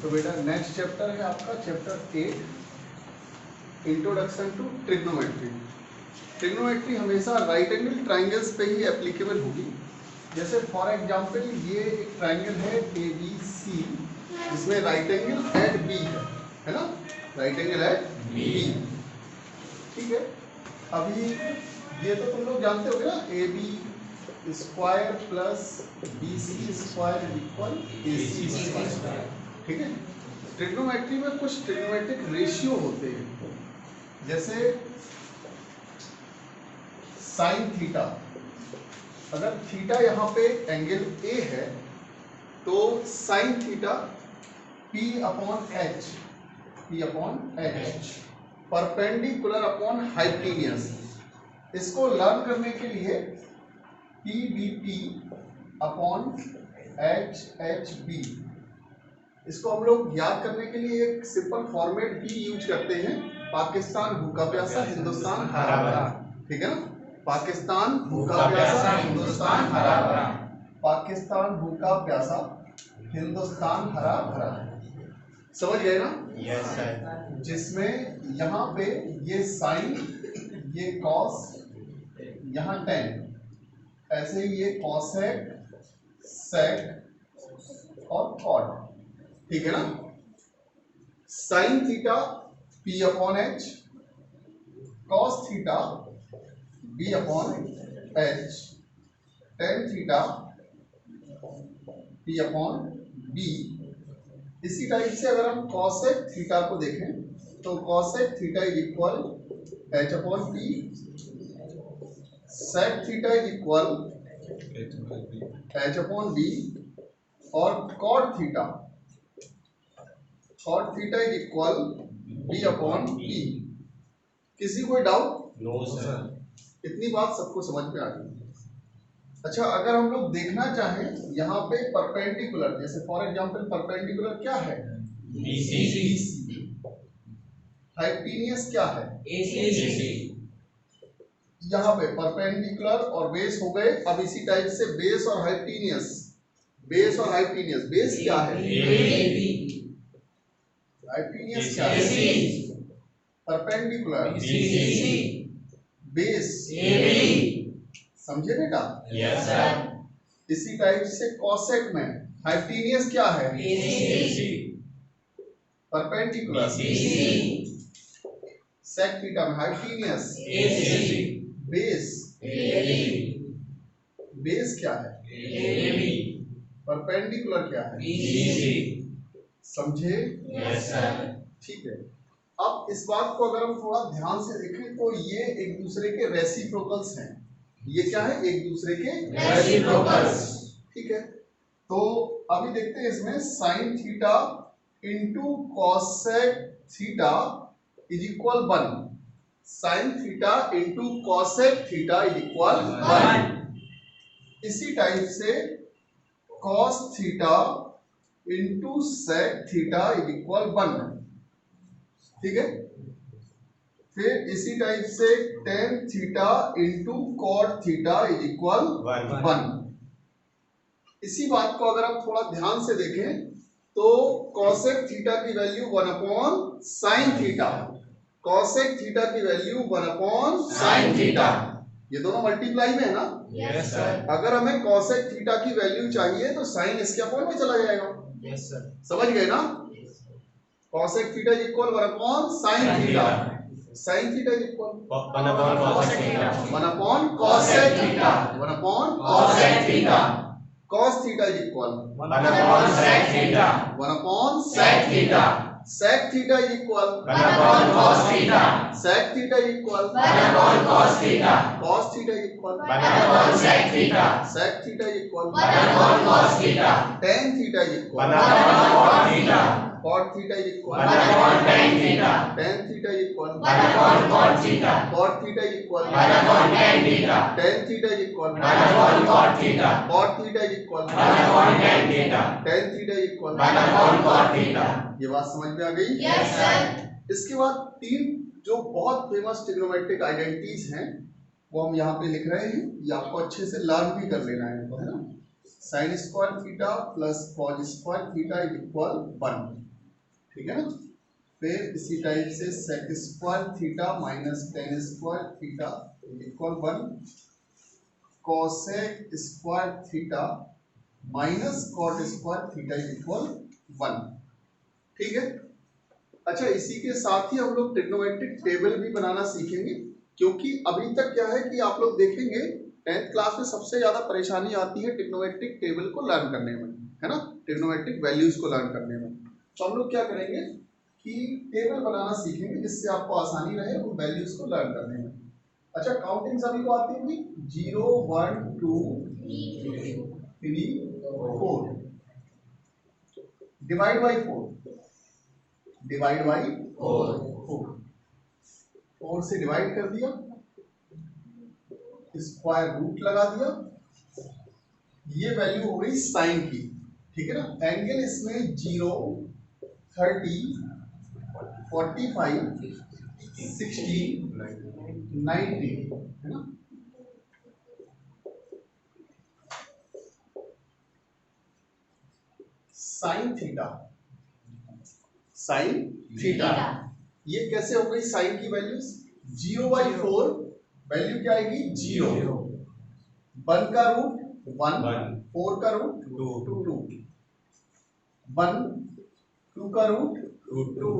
तो बेटा next chapter है आपका chapter 8 introduction to trigonometry. Trigonometry हमेशा राइट एंगल ट्राइंगल्स पे ही एप्लीकेबल होगी। जैसे फॉर एग्जांपल ये एक ट्राइंगल है ABC जिसमें राइट एंगल एट बी है ना, राइट एंगल एट बी। ठीक है, अभी ये तो तुम लोग जानते होगे ना, AB square plus BC square equal AC square. ठीक है, ट्रिग्नोमेट्री में कुछ ट्रिग्नोमेट्रिक रेशियो होते हैं, जैसे साइन थीटा। अगर थीटा यहाँ पे एंगल A है तो sign theta P upon H perpendicular upon hypotenuse. इसको लर्न करने के लिए PBP अपॉन HHB, इसको हम लोग याद करने के लिए एक सिंपल फॉर्मेट भी यूज करते हैं, पाकिस्तान भूखा प्यासा हिंदुस्तान हरा भरा। ठीक है ना, पाकिस्तान भूखा प्यासा हिंदुस्तान हरा भरा, पाकिस्तान भूखा प्यासा हिंदुस्तान हरा भरा। समझ गए ना? Yes sir. जिसमें यहाँ पे ये साइन, ये कॉस, यहाँ टेन, ऐसे ही ये कॉसेक, सेक और कॉट। ठीक है ना, sin theta P upon H, cos theta B upon H, tan theta P upon B। इसी टाइप से अगर हम कॉसेक थीटा को देखें तो cosec theta is equal H upon P, sec theta is equal H upon B, और cot theta is equal B upon P। किसी कोई डाउट? No sir. इतनी बात सबको समझ में आ गई। अच्छा, अगर हम लोग देखना चाहें यहाँ पे परपेंडिकुलर, जैसे फॉर एग्जांपल परपेंडिकुलर क्या है? BC। हाइपोटेन्यूज क्या है? AC। यहाँ पे परपेंडिकुलर और बेस हो गए। अब इसी टाइप से बेस और हाइपोटेन्यूज, बेस क्या है? हाइपोटेन्यूज क्या है? परपेंडिकुलर, बेस, समझे बेटा? Yes sir. इसी टाइप से कॉसेक में हाइपोटेन्यूज क्या है? परपेंडिकुलर, सेक थीटा में हाइपोटेन्यूज, बेस क्या है? परपेंडिकुलर क्या है? समझे? Yes sir. ठीक है, अब इस बात को अगर हम थोड़ा ध्यान से देखें तो ये एक दूसरे के रेसिप्रोकल्स हैं। ये क्या है? एक दूसरे के रेसिप्रोकल्स। ठीक है, तो अभी देखते हैं इसमें sin theta into cosec theta is equal 1। Sin theta into cosec theta is equal 1। इसी टाइप से cos theta into sec theta is equal 1। ठीक है, फिर इसी टाइप से tan theta into cot theta is equal 1। इसी बात को अगर आप थोड़ा ध्यान से देखें तो कॉसेक थीटा की value 1 upon sin theta, cosec theta की वैल्यू 1 अपॉन साइन थीटा, ये दोनों मल्टीप्लाई में है ना? Yes sir. अगर हमें कॉसेक थीटा की वैल्यू चाहिए तो साइन इसके अपॉन में चला जाएगा। Yes sir. समझ गए ना? Cosec theta is equal 1 upon sin theta, sin theta is equal 1 upon cosec theta, 1 upon cosec theta, 1 upon cosec theta. Cos theta is equal 1 upon sec theta, 1 upon sec theta. Sec theta is equal 1 upon cos theta, sec theta is equal 1 upon cos theta, cos theta is equal 1 upon sec theta, sec theta is equal 1 upon cos theta, tan theta is equal 1 upon cot theta, cot theta is equal 1 upon tan theta, tan theta is equal 1 upon cot theta, cot theta is equal 1 upon tan theta, tan theta is equal 1 upon cot theta, cot theta is equal 1 upon tan theta, tan theta is equal 1 upon cot theta. ये बात समझ में आ गई? Yes sir. इसके बाद तीन जो बहुत फेमस ट्रिग्नोमेट्रिक आइडेंटिटीज हैं वो हम यहाँ पे लिख रहे हैं, ये आपको अच्छे से लर्न भी कर लेना है, है ना? Sin square theta plus cos square theta equal 1, ठीक है ना। फिर इसी टाइप से sec square theta minus tan square theta equal 1, cosec square theta minus cot square theta equal 1, ठीक है। अच्छा, इसी के साथ ही हम लोग ट्रिग्नोमेट्रिक टेबल भी बनाना सीखेंगे, क्योंकि अभी तक क्या है कि आप लोग देखेंगे 10th क्लास में सबसे ज्यादा परेशानी आती है ट्रिग्नोमेट्रिक टेबल को लर्न करने में, है ना, ट्रिग्नोमेट्रिक वैल्यूज को लर्न करने में। तो हम लोग क्या करेंगे कि टेबल बनाना सीखेंगे, जिससे आपको आसानी रहे उन वैल्यूज को लर्न करने में। अच्छा, काउंटिंग सभी को आती होगी, 0 1 2 3 4, डिवाइड बाई 4, डिवाइड बाई 4 से डिवाइड कर दिया, स्क्वायर रूट लगा दिया, ये वैल्यू हो गई साइन की, ठीक है ना। एंगल इसमें 0 30 45 60 90, है ना। साइन थीटा, साइन थीटा, ये कैसे हो गई साइन की वैल्यूज, 0/4 वैल्यू क्या आएगी 0, 1 का रूट 1, 4 का रूट 2, 1 2 का रूट 2,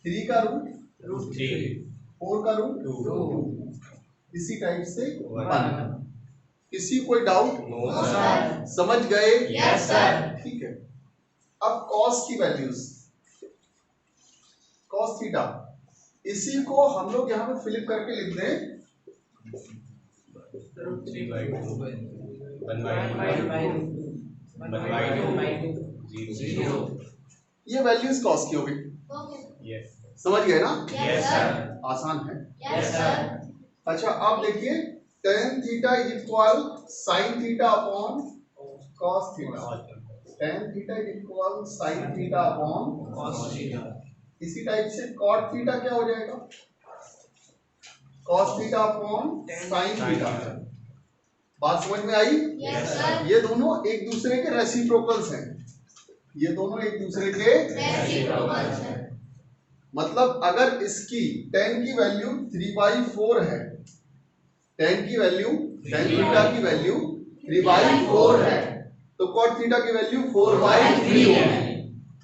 3 का रूट 3, 4 का रूट 2, इसी टाइप से 1। किसी कोई डाउट? No sir. समझ गए? Yes sir. ठीक है। अब कॉस की वैल्यूज, कॉस थीटा, इसी को हम लोग यहाँ पे फिलिप करके लिख दें, ये वैल्यूज कॉस की हो गई। समझ गए ना? Yes sir. आसान है। Yes sir. अच्छा, अब देखिए tan theta equal sign theta upon cos theta, tan theta equal sign theta upon cos theta. इसी टाइप से कॉट थीटा क्या हो जाएगा, cos theta upon sin theta. बात समझ में आई? Yes sir. ये दोनों एक दूसरे के रेसिप्रोकल्स हैं, ये दोनों एक दूसरे के रेसिप्रोकल्स हैं। मतलब अगर इसकी टेन की वैल्यू 3/4 है, टेन की वैल्यू, टेन थीटा की वैल्यू 3/4 है, तो कॉट थीटा की वैल्यू 4/3 होगी।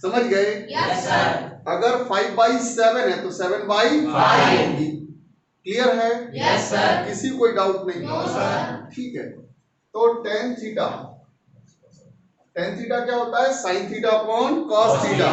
समझ गए? Yes sir. अगर 5/7 है तो 7/5 होगी। क्लियर है? Yes sir. किसी कोई डाउट नहीं? No sir. ठीक है। तो टेन थीटा क्या होता है, sin theta upon cos theta.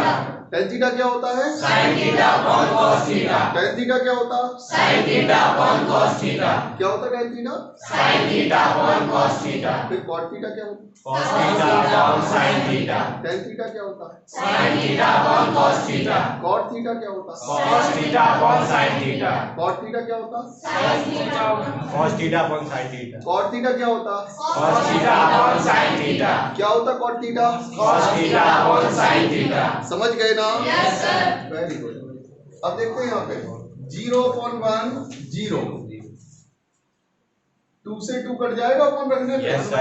Tan theta क्या होता है, sin theta upon cos theta. Tan theta क्या होता है, sin theta upon cos theta. क्या होता है tan theta, sin theta upon cos theta. फिर कॉट थीटा क्या होता है, cos theta upon sin theta. Tan theta क्या होता है, sin theta upon cos theta. Cot theta क्या होता है, cos theta upon sin theta. Cot theta क्या होता है, sin theta cos theta upon sin theta. Cot theta क्या होता है, cos theta upon sin theta. क्या होता है cot theta, cos theta upon sin theta. समझ गए ना? Yes sir. Very good. अब देखते हैं यहाँ पे 0/1 0, 2 से 2 कट जाएगा अपॉन रखने पे, यस सर।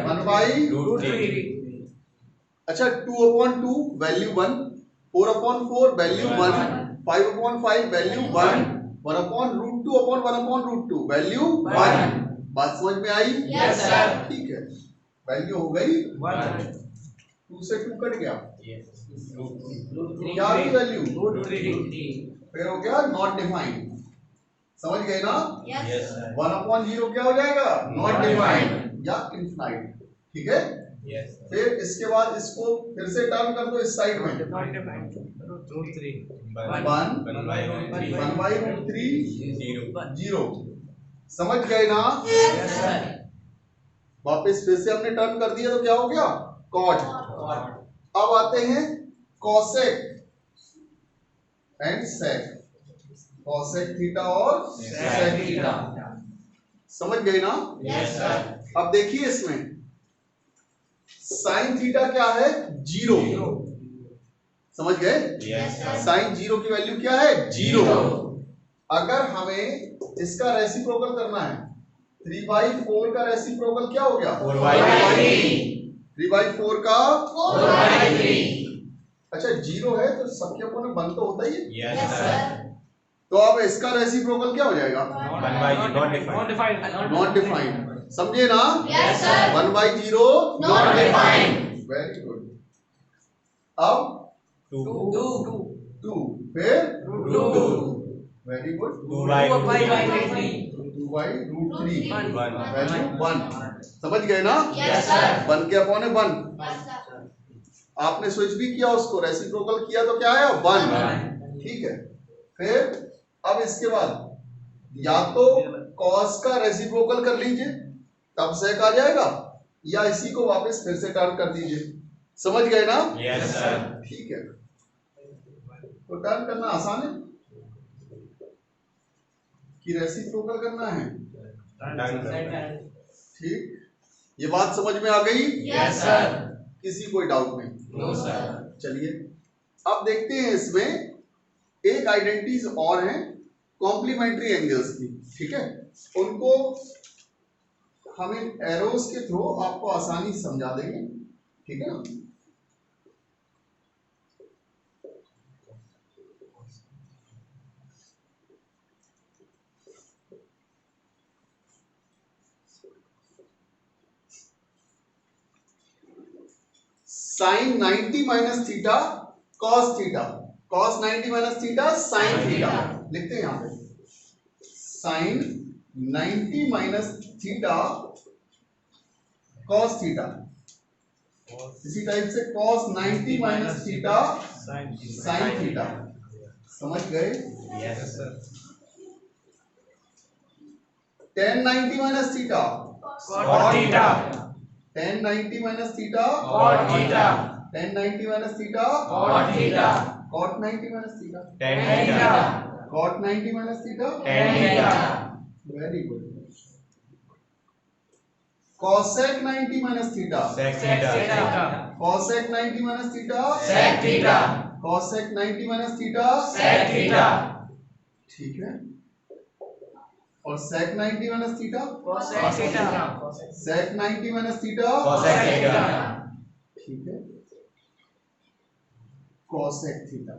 1/√3। अच्छा, 2/2 value 1, 4/4 value 1, 5/5 value 1, 1/√2 upon 1/√2 value 1। बात समझ में आई? Yes sir. ठीक है, वैल्यू हो गई 2 से 2 कट गया, क्या आ गई वैल्यू, फिर हो गया नॉट डिफाइंड। समझ गए ना? Yes sir. 1/0 क्या हो जाएगा, नॉट डिफाइंड या इनफाइनाइट। ठीक है। यस फिर इसके बाद इसको फिर से टर्न कर दो इस साइड में, 1/√3 0। समझ गए ना? Yes sir. वापस फिर से हमने टर्न कर दिया तो क्या हो गया, कॉट। अब आते हैं cosec and sec, cosec theta और सेक थीटा। समझ गए ना? Yes sir. अब देखिए इसमें साइन थीटा क्या है, 0। समझ गए? Yes sir. साइन 0 की वैल्यू क्या है, 0। अगर हमें इसका रेसिप्रोकल करना है, 3/4 का रेसिप्रोकल क्या हो गया? 4/3। 3/4 का 4/3। अच्छा 0 है तो सबके ऊपर 1 तो होता ही है। Yes sir. तो अब इसका रेसिप्रोकल क्या हो जाएगा? 1/0 नॉट डिफाइंड। Not defined. समझे ना? Yes sir. 1/0 not defined. Very good. अब 2 फिर 2 वेरी गुड 2/3। 2/√3 1 वैल्यू 1। समझ गए ना? Yes sir. 1 के अपॉन है 1। आपने स्विच भी किया उसको, रेसिप्रोकल किया तो क्या आया? 1। ठीक है। फिर अब इसके बाद या तो कॉस का रेसिप्रोकल कर लीजिए तब सेक आ जाएगा, या इसी को वापस फिर से टर्न कर दीजिए। समझ गए ना? Yes sir. ठीक है। तो टर्न करना आसान है कि रेसिप्रोकल करना है? ठीक, ये बात समझ में आ गई? Yes sir. किसी कोई डाउट नहीं? No sir. चलिए अब देखते हैं इसमें एक आइडेंटिटीज और हैं कॉम्प्लीमेंट्री एंगल्स की। ठीक है, उनको हम इन एरोस के थ्रू आपको आसानी से समझा देंगे। ठीक है ना? Sin 90 minus theta cos theta, cos 90 minus theta sin theta. लिखते हैं यहां पे sin 90 minus theta cos theta. इसी टाइप से cos 90 minus theta sin theta. समझ गए? Yes sir. tan 90 minus theta cot theta. tan 90 minus theta cot theta. tan 90 minus theta cot theta. cot 90 minus theta tan theta. cot 90 minus theta. tan theta. Very good. cosec 90 minus theta sec theta. cosec 90 minus theta sec theta. cosec 90 minus theta sec theta. ठीक है। और sec 90 minus theta cosec theta. sec 90 minus theta cosec theta. ठीक है। cosec theta